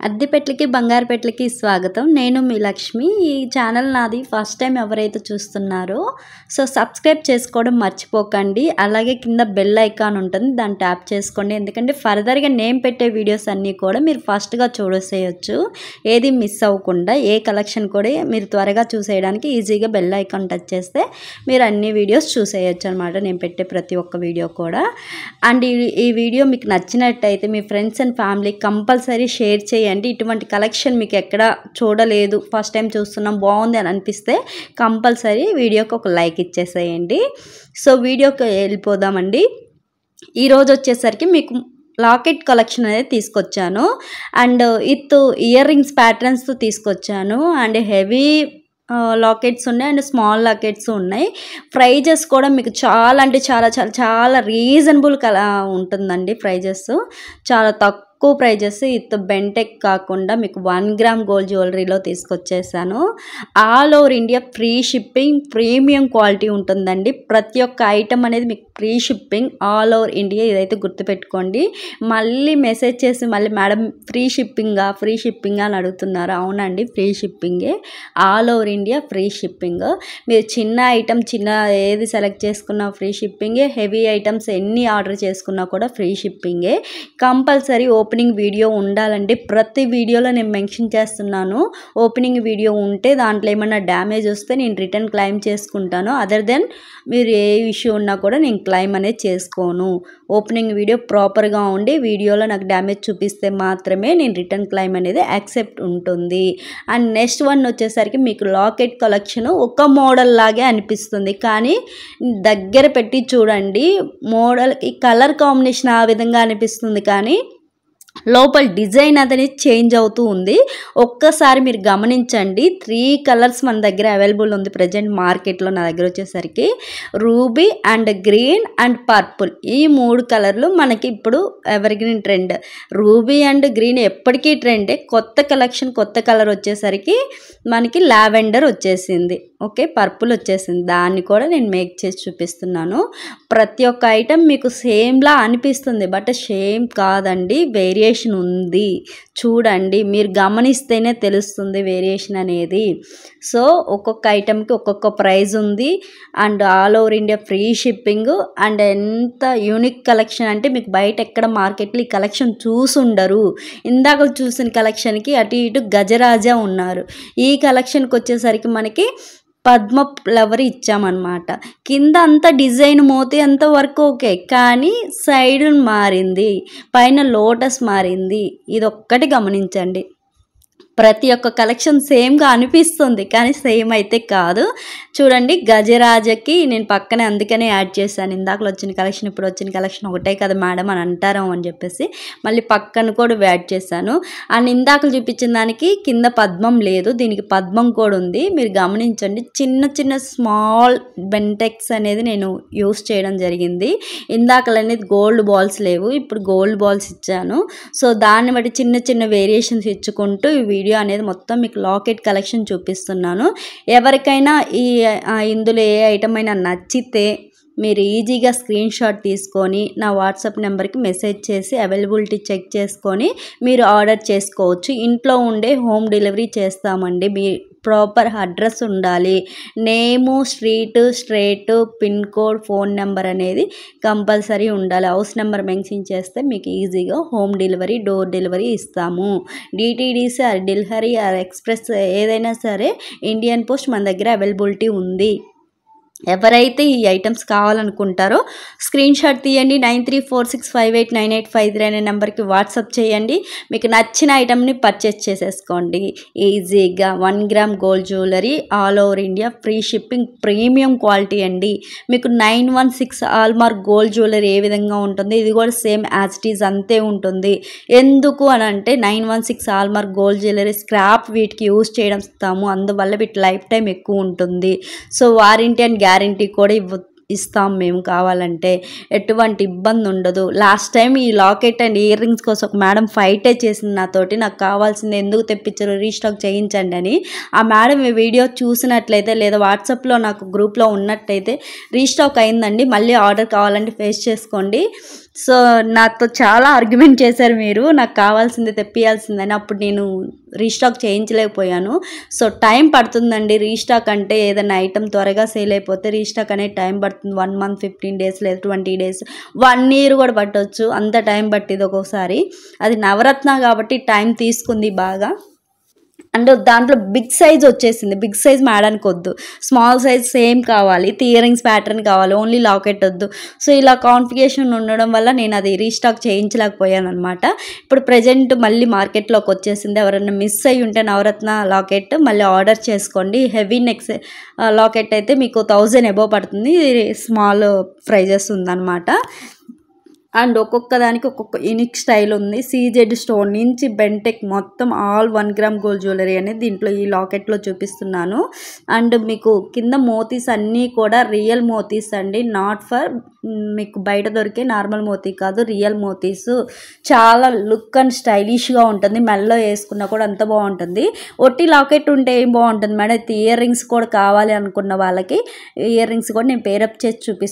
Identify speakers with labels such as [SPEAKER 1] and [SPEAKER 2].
[SPEAKER 1] అద్దెపెట్లకి బంగారు పెట్లకి స్వాగతం. నేను మీ లక్ష్మి. ఈ ఛానల్ నాది ఫస్ట్ టైం ఎవరైతే చూస్తున్నారో సో సబ్స్క్రైబ్ చేసుకోవడం మర్చిపోకండి. అలాగే కింద బెల్ ఐకాన్ ఉంటుంది, దాన్ని ట్యాప్ చేసుకోండి. ఎందుకంటే ఫర్దర్గా నేను పెట్టే వీడియోస్ అన్నీ కూడా మీరు ఫస్ట్గా చూసేయచ్చు, ఏది మిస్ అవ్వకుండా. ఏ కలెక్షన్ కూడా మీరు త్వరగా చూసేయడానికి ఈజీగా బెల్ ఐకాన్ టచ్ చేస్తే మీరు అన్ని వీడియోస్ చూసేయచ్చు అనమాట, నేను పెట్టే ప్రతి ఒక్క వీడియో కూడా. అండ్ ఈ వీడియో మీకు నచ్చినట్టయితే మీ friends and family compulsory share చేయండి. ఇటువంటి కలెక్షన్ మీకు ఎక్కడ చూడలేదు, ఫస్ట్ టైం చూస్తున్నాం, బాగుంది అని అనిపిస్తే కంపల్సరీ వీడియోకి ఒక లైక్ ఇచ్చేసేయండి. సో వీడియోకి వెళ్ళిపోదామండి. ఈరోజు వచ్చేసరికి మీకు లాకెట్ కలెక్షన్ అనేది తీసుకొచ్చాను. అండ్ విత్ ఇయర్ రింగ్స్ ప్యాటర్న్స్తో తీసుకొచ్చాను. అండ్ హెవీ లాకెట్స్ ఉన్నాయి అండ్ స్మాల్ లాకెట్స్ ఉన్నాయి. ప్రైజెస్ కూడా మీకు చాలా అంటే చాలా చాలా చాలా రీజనబుల్ ఉంటుందండి. ప్రైజెస్ చాలా తక్కువ ప్రైజెస్. విత్ బెంటెక్ కాకుండా మీకు 1 గ్రామ్ గోల్డ్ జ్యువెలరీలో తీసుకొచ్చేసాను. All over India free shipping, premium quality ఉంటుందండి. ప్రతి ఒక్క ఐటమ్ అనేది మీకు free shipping all over India. ఇదైతే గుర్తుపెట్టుకోండి. మళ్ళీ మెసేజ్ చేసి మళ్ళీ మేడం ఫ్రీ షిప్పింగా అని అడుగుతున్నారు. అవునండి, ఫ్రీ షిప్పింగే, all over India free shipping. మీరు చిన్న ఐటమ్ ఏది సెలెక్ట్ చేసుకున్నా ఫ్రీ షిప్పింగే. హెవీ ఐటమ్స్ ఎన్ని ఆర్డర్ చేసుకున్నా కూడా ఫ్రీ షిప్పింగే. కంపల్సరీ ఓపెనింగ్ వీడియో ఉండాలండి. ప్రతి వీడియోలో నేను మెన్షన్ చేస్తున్నాను, ఓపెనింగ్ వీడియో ఉంటే దాంట్లో ఏమన్నా డ్యామేజ్ వస్తే నేను రిటర్న్ క్లెయిమ్ చేసుకుంటాను. అదర్ దెన్ మీరు ఏ ఇష్యూ ఉన్నా కూడా నేను క్లెయిమ్ అనేది చేసుకోను. ఓపెనింగ్ వీడియో ప్రాపర్గా ఉండి వీడియోలో నాకు డ్యామేజ్ చూపిస్తే మాత్రమే నేను రిటర్న్ క్లెయిమ్ అనేది యాక్సెప్ట్ ఉంటుంది. అండ్ నెక్స్ట్ వన్ వచ్చేసరికి మీకు లాకెట్ కలెక్షన్ ఒక మోడల్ లాగే అనిపిస్తుంది, కానీ దగ్గర పెట్టి చూడండి మోడల్ ఈ కలర్ కాంబినేషన్ ఆ విధంగా అనిపిస్తుంది, కానీ లోపల డిజైన్ అనేది చేంజ్ అవుతూ ఉంది. ఒక్కసారి మీరు గమనించండి. 3 కలర్స్ మన దగ్గర అవైలబుల్ ఉంది ప్రజెంట్ మార్కెట్లో. నా దగ్గర వచ్చేసరికి ruby and green and purple, ఈ 3 కలర్లు మనకి ఇప్పుడు ever green trend. Ruby and green ఎప్పటికీ ట్రెండే. కొత్త కలెక్షన్ కొత్త కలర్ వచ్చేసరికి మనకి లావెండర్ వచ్చేసింది, ఓకే, పర్పుల్ వచ్చేసింది. దాన్ని కూడా నేను మేక్ చేసి చూపిస్తున్నాను. ప్రతి ఒక్క ఐటమ్ మీకు సేమ్లా అనిపిస్తుంది, బట్ సేమ్ కాదండి, వేరియేషన్ ఉంది. చూడండి, మీరు గమనిస్తేనే తెలుస్తుంది వేరియేషన్ అనేది. సో ఒక్కొక్క ఐటమ్కి ఒక్కొక్క ప్రైస్ ఉంది. And all over India free shipping. And ఎంత యూనిక్ కలెక్షన్ అంటే మీకు బయట ఎక్కడ మార్కెట్లో ఈ కలెక్షన్ చూసుండరు. ఇందాక చూసిన కలెక్షన్కి అటు ఇటు గజరాజా ఉన్నారు. ఈ కలెక్షన్కి వచ్చేసరికి మనకి పద్మ ఫ్లవర్ ఇచ్చామన్నమాట. కింద అంతా డిజైన్ మోతి అంత వర్క్ ఓకే, కానీ సైడ్ మారింది, పైన లోటస్ మారింది. ఇది ఒక్కటి గమనించండి. ప్రతి ఒక్క కలెక్షన్ సేమ్గా అనిపిస్తుంది, కానీ సేమ్ అయితే కాదు. చూడండి, గజరాజకి నేను పక్కనే అందుకనే యాడ్ చేశాను. ఇందాకలో వచ్చిన కలెక్షన్ ఇప్పుడు వచ్చిన కలెక్షన్ ఒకటే కదా మేడం అని అంటారు అని చెప్పేసి మళ్ళీ పక్కన కూడా యాడ్ చేశాను. అండ్ ఇందాకలు చూపించిన దానికి కింద పద్మం లేదు, దీనికి పద్మం కూడా ఉంది. మీరు గమనించండి, చిన్న చిన్న స్మాల్ బెంటెక్స్ అనేది నేను యూస్ చేయడం జరిగింది. ఇందాకలనేది గోల్డ్ బాల్స్ లేవు, ఇప్పుడు గోల్డ్ బాల్స్ ఇచ్చాను. సో దాన్ని బట్టి చిన్న చిన్న వేరియేషన్స్ ఇచ్చుకుంటూ ఈ వీడియో అనేది మొత్తం మీకు లాకెట్ కలెక్షన్ చూపిస్తున్నాను. ఎవరికైనా ఇందులో ఏ ఐటమ్ అయినా నచ్చితే మీరు ఈజీగా స్క్రీన్ షాట్ తీసుకొని నా వాట్సాప్ నెంబర్కి మెసేజ్ చేసి అవైలబిలిటీ చెక్ చేసుకొని మీరు ఆర్డర్ చేసుకోవచ్చు. ఇంట్లో ఉండే హోమ్ డెలివరీ చేస్తామండి. మీ ప్రాపర్ అడ్రస్ ఉండాలి, name, street, pin code, phone number అనేది కంపల్సరీ ఉండాలి. హౌస్ నెంబర్ మెన్షన్ చేస్తే మీకు ఈజీగా హోమ్ డెలివరీ, డోర్ డెలివరీ ఇస్తాము. DTDC or Delhivery or express ఏదైనా సరే ఇండియన్ పోస్ట్ మన దగ్గర అవైలబిలిటీ ఉంది. ఎవరైతే ఈ ఐటమ్స్ కావాలనుకుంటారో స్క్రీన్ షాట్ తీయండి. 9346589853 అనే నెంబర్కి వాట్సాప్ చేయండి. మీకు నచ్చిన ఐటమ్ని పర్చేస్ చేసేసుకోండి ఈజీగా. 1 gram gold jewellery all over India free shipping, premium quality అండి. మీకు 916 హాల్మార్క్ గోల్డ్ జ్యువెలరీ ఏ విధంగా ఉంటుంది, ఇది కూడా సేమ్ యాజ్ ఇట్ ఈజ్ అంతే ఉంటుంది. ఎందుకు అని అంటే 916 హాల్మార్క్ గోల్డ్ జ్యువెలరీ స్క్రాప్ వీటికి యూజ్ చేయడం ఇస్తాము, అందువల్ల వీటి లైఫ్ టైం ఎక్కువ ఉంటుంది. సో వారంటీ అండ్ గ్యారంటీ కూడా ఇస్తాం మేము. కావాలంటే ఎటువంటి ఇబ్బంది ఉండదు. లాస్ట్ టైం ఈ లాకెట్ అండ్ ఇయర్ రింగ్స్ కోసం ఒక మేడం ఫైటే చేసింది నాతోటి, నాకు కావాల్సింది ఎందుకు తెప్పించారు, రీస్టాక్ చేయించండి అని. ఆ మేడం ఈ వీడియో చూసినట్లయితే లేదా వాట్సాప్లో నాకు గ్రూప్లో ఉన్నట్టయితే రీస్టాక్ అయిందండి, మళ్ళీ ఆర్డర్ కావాలంటే ఫేస్ చేసుకోండి. సో నాతో చాలా ఆర్గ్యుమెంట్ చేశారు మీరు, నాకు కావాల్సింది తెప్పియాల్సిందని. అప్పుడు నేను రీస్టాక్ చేయించలేకపోయాను. సో టైం పడుతుందండి రీస్టాక్ అంటే. ఏదైనా ఐటెం త్వరగా సేల్ అయిపోతే రీస్టాక్ అనేది టైం పడుతుంది. 1 మంత్, 15 డేస్ లేదా 20 డేస్, 1 ఇయర్ కూడా పట్టవచ్చు. అంత టైం పట్టింది ఒక్కొక్కసారి. అది నవరత్న కాబట్టి టైం తీసుకుంది బాగా. అండ్ దాంట్లో బిగ్ సైజ్ వచ్చేసింది. బిగ్ సైజ్ మేడానికి వద్దు, స్మాల్ సైజ్ సేమ్ కావాలి, ఇయరింగ్స్ ప్యాటర్న్ కావాలి, ఓన్లీ లాకెట్ వద్దు. సో ఇలా కాన్ఫిగరేషన్ ఉండడం వల్ల నేను అది రీస్టాక్ చేయించలేకపోయాను అనమాట. ఇప్పుడు ప్రజెంట్ మళ్ళీ మార్కెట్లోకి వచ్చేసింది. ఎవరైనా మిస్ అయ్యి ఉంటే నవరత్న లాకెట్ మళ్ళీ ఆర్డర్ చేసుకోండి. హెవీ నెక్స్ లాకెట్ అయితే మీకు 1000 అబోవ్ పడుతుంది. స్మాల్ ప్రైజెస్ ఉందన్నమాట. అండ్ ఒక్కొక్క దానికి ఒక్కొక్క యూనిక్ స్టైల్ ఉంది. సీజెడ్ స్టోన్ నుంచి బెంటెక్ మొత్తం ఆల్ 1 గ్రామ్ గోల్డ్ జ్యువెలరీ అనేది దీంట్లో ఈ లాకెట్లో చూపిస్తున్నాను. అండ్ మీకు కింద మోతీస్ అన్నీ కూడా రియల్ మోతీస్ అండి, నాట్ ఫర్ మీకు బయట దొరికే నార్మల్ మోతీ కాదు, రియల్ మోతీస్. చాలా లుక్ అండ్ స్టైలిష్గా ఉంటుంది. మెల్లో వేసుకున్నా కూడా అంత బాగుంటుంది. ఒట్టి లాకెట్ ఉంటే ఏం బాగుంటుంది మేడం, ఇయర్ రింగ్స్ కూడా కావాలి అనుకున్న వాళ్ళకి ఇయర్ రింగ్స్ కూడా నేను పేరప్ చేసి చూపిస్తాను.